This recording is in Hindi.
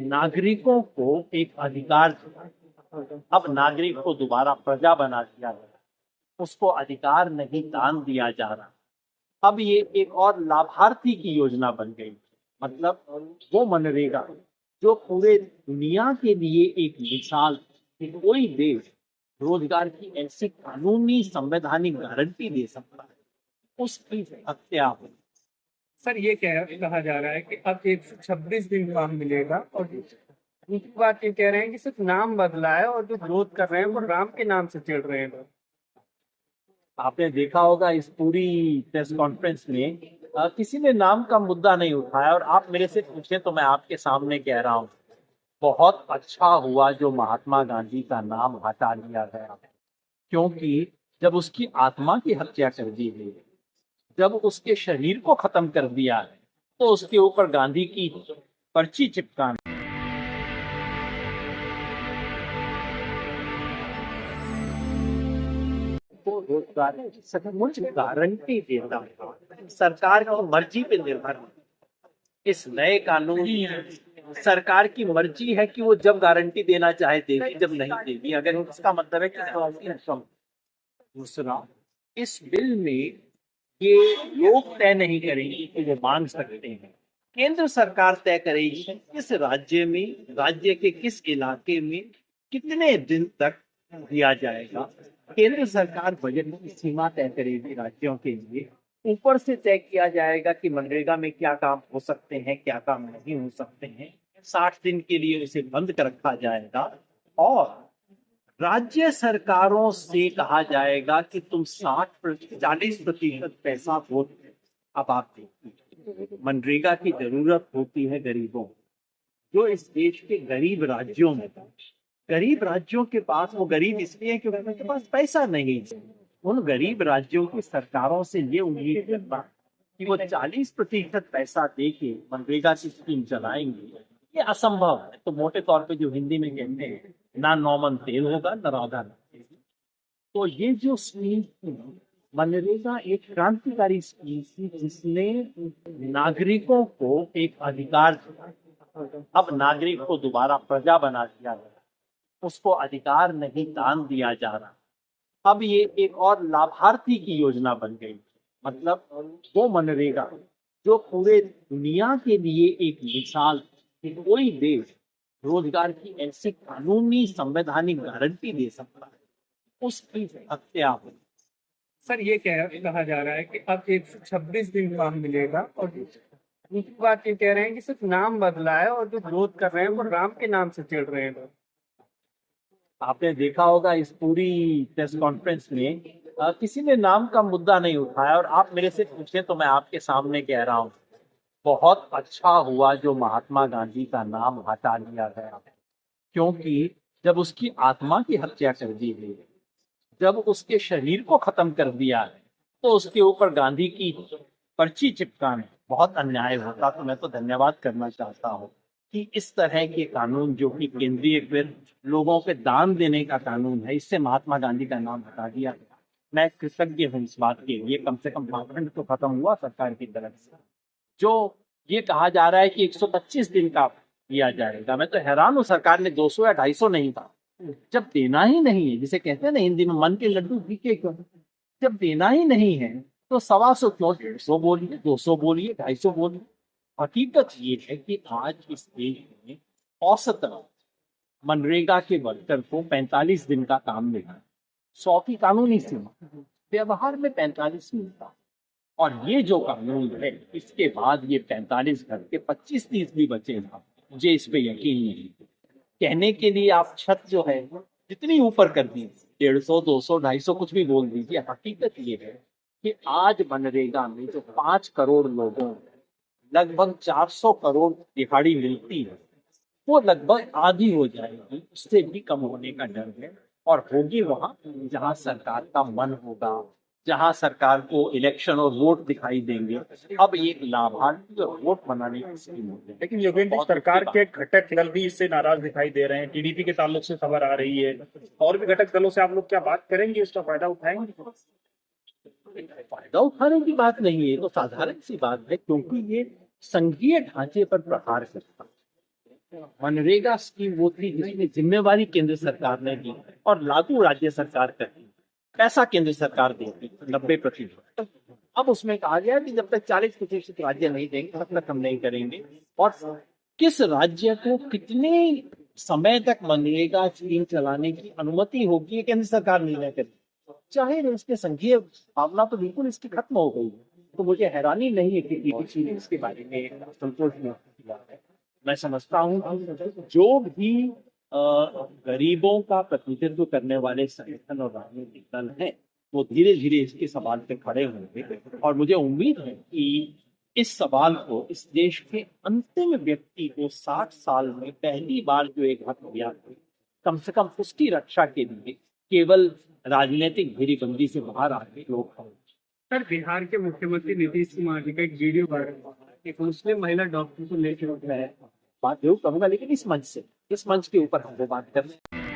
नागरिकों को एक अधिकार दिया। अब नागरिक को दोबारा प्रजा बना दिया गया, उसको अधिकार नहीं दान दिया जा रहा। अब ये एक और लाभार्थी की योजना बन गई। मतलब वो मनरेगा जो पूरे दुनिया के लिए एक मिसाल कि कोई देश रोजगार की ऐसी कानूनी संवैधानिक गारंटी दे सकता है, उसकी हत्या हुई। सर ये कहा जा रहा है कि अब 126 दिन काम मिलेगा और दूसरी बात ये कह रहे हैं कि सिर्फ नाम बदला है और जो विरोध कर रहे हैं वो राम के नाम से चिढ़ रहे हैं लोग। आपने देखा होगा इस पूरी प्रेस कॉन्फ्रेंस में किसी ने नाम का मुद्दा नहीं उठाया, और आप मेरे से पूछें तो मैं आपके सामने कह रहा हूँ बहुत अच्छा हुआ जो महात्मा गांधी का नाम हटा लिया गया, क्योंकि जब उसकी आत्मा की हत्या कर दी गई, जब उसके शरीर को खत्म कर दिया है, तो उसके ऊपर गांधी की पर्ची चिपकाना तो रोजगार की सचमुच गारंटी देता है, सरकार की मर्जी पे निर्भर है। इस नए कानून सरकार की मर्जी है कि वो जब गारंटी देना चाहे देगी, जब नहीं देगी। अगर इसका मतलब है कि दूसरा, इस बिल में ये लोग तय नहीं करेंगे कि वो मांग सकते हैं, केंद्र सरकार तय करेगी किस राज्य में, राज्य के किस इलाके में कितने दिन तक दिया जाएगा। केंद्र सरकार बजट की सीमा तय करेगी राज्यों के लिए, ऊपर से तय किया जाएगा कि मनरेगा में क्या काम हो सकते हैं, क्या काम नहीं हो सकते हैं। 60 दिन के लिए उसे बंद कर रखा जाएगा और राज्य सरकारों से कहा जाएगा कि तुम 40% पैसा वोट। अब आप देखिए, मनरेगा की जरूरत होती है गरीबों, जो इस देश के गरीब राज्यों में, गरीब राज्यों के पास, वो गरीब इसलिए है क्योंकि उनके पास पैसा नहीं है। उन गरीब राज्यों की सरकारों से ये उम्मीद करना कि वो 40% पैसा दे के मनरेगा की स्कीम चलाएंगे, ये असंभव है। तो मोटे तौर पे जो हिंदी में कहते हैं, ना नौमन तेल होगा ना राधा। तो ये जो स्कीम थी मनरेगा, एक क्रांतिकारी स्कीम थी जिसने नागरिकों को एक अधिकार दिया। अब नागरिक को दोबारा प्रजा बना दिया गया, उसको अधिकार नहीं दान दिया जा रहा। अब ये एक और लाभार्थी की योजना बन गई। मतलब वो मनरेगा जो पूरे दुनिया के लिए एक मिसाल कि कोई देश रोजगार की ऐसी कानूनी संवैधानिक गारंटी दे सकता है, उसकी हत्या हुई। सर ये कहा जा रहा है कि अब 126 दिन काम मिलेगा और दूसरी बात ये कह रहे हैं कि सिर्फ नाम बदला है और जो विरोध कर रहे हैं वो राम के नाम से चिढ़ रहे हैं लोग। आपने देखा होगा इस पूरी प्रेस कॉन्फ्रेंस में किसी ने नाम का मुद्दा नहीं उठाया, और आप मेरे से पूछें तो मैं आपके सामने कह रहा हूँ बहुत अच्छा हुआ जो महात्मा गांधी का नाम हटा लिया गया, क्योंकि जब उसकी आत्मा की हत्या कर दी गई, जब उसके शरीर को खत्म कर दिया है, तो उसके ऊपर गांधी की पर्ची चिपकाना बहुत अन्याय होता। तो मैं तो धन्यवाद करना चाहता हूँ कि इस तरह के कानून जो कि केंद्रीय लोगों के दान देने का कानून है, इससे महात्मा गांधी का नाम हटा दिया गया। मैं कृतज्ञ हूँ इस बात के लिए। कम से कम मापदंड तो खत्म हुआ सरकार की तरफ से। जो ये कहा जा रहा है कि 125 दिन का दिया जाएगा, मैं तो हैरान हूँ। सरकार ने 200 या 250 नहीं था। जब देना ही नहीं है, जिसे कहते हैं ना हिंदी में मन के लड्डू फीके क्यों, जब देना ही नहीं है तो 125 क्यों, 150 बोलिए, 200 बोलिए, 250 बोलिए। हकीकत ये है कि आज इस देश में औसतन मनरेगा के वर्कर को 45 दिन का काम मिला, 100 की कानूनी सीमा, व्यवहार में 45 मिलता। और ये जो कानून है, इसके बाद ये 45 घंटे 25-30 भी बचेगा, मुझे इस पे यकीन नहीं। कहने के लिए आप छत जो है जितनी ऊपर कर दी, 150, 200, 250 कुछ भी बोल दीजिए, हकीकत ये है कि आज मनरेगा में जो 5 करोड़ लोगों लगभग 400 करोड़ दिहाड़ी मिलती है, वो लगभग आधी हो जाएगी, उससे भी कम होने का डर है। और होगी वहां जहां सरकार का मन होगा, जहां सरकार को इलेक्शन और वोट दिखाई देंगे। अब ये लाभार्थी और वोट बनाने की स्कीम होगी। लेकिन योगेंद्र जी, सरकार के घटक दल भी इससे नाराज दिखाई दे रहे हैं। टीडीपी के ताल्लुक से खबर आ रही है, और भी घटक दलों से आप लोग क्या बात करेंगे, इसका फायदा उठाएंगे? फायदा उठाने की बात नहीं है, तो साधारण सी बात है, क्योंकि ये संघीय ढांचे पर प्रहार करता है। मनरेगा स्कीम वो थी जिसमें जिम्मेवारी केंद्र सरकार ने दी और लागू राज्य सरकार करती, पैसा केंद्र सरकार देती 90%। अब उसमें कहा गया कि जब तक 40% राज्य नहीं देंगे तब तक हम नहीं करेंगे, और किस राज्य को कितने समय तक मनरेगा स्कीम चलाने की अनुमति होगी ये केंद्र सरकार निर्णय करेगी। चाहे इसके संघीय भावना तो बिल्कुल इसकी खत्म हो गई है, तो मुझे हैरानी नहीं है कि BBC ने इसके बारे में संतोष व्यक्त किया है। मैं समझता हूँ जो भी गरीबों का प्रतिनिधित्व करने वाले संगठन और राजनीतिक दल हैं वो धीरे धीरे इसके सवाल पे खड़े होंगे, और मुझे उम्मीद है कि इस सवाल को इस देश के अंतिम व्यक्ति को 60 साल में पहली बार जो एक हक दिया कम से कम उसकी रक्षा के लिए केवल राजनीतिक घेरीबंदी से बाहर आके लोग खड़े। सर, बिहार के मुख्यमंत्री नीतीश कुमार जी का एक वीडियो वायरल हुआ है, एक मुस्लिम महिला डॉक्टर को लेकर उठ रहा है। बात जरूर करूंगा, लेकिन इस मंच के ऊपर हम वो बात कर रहे हैं।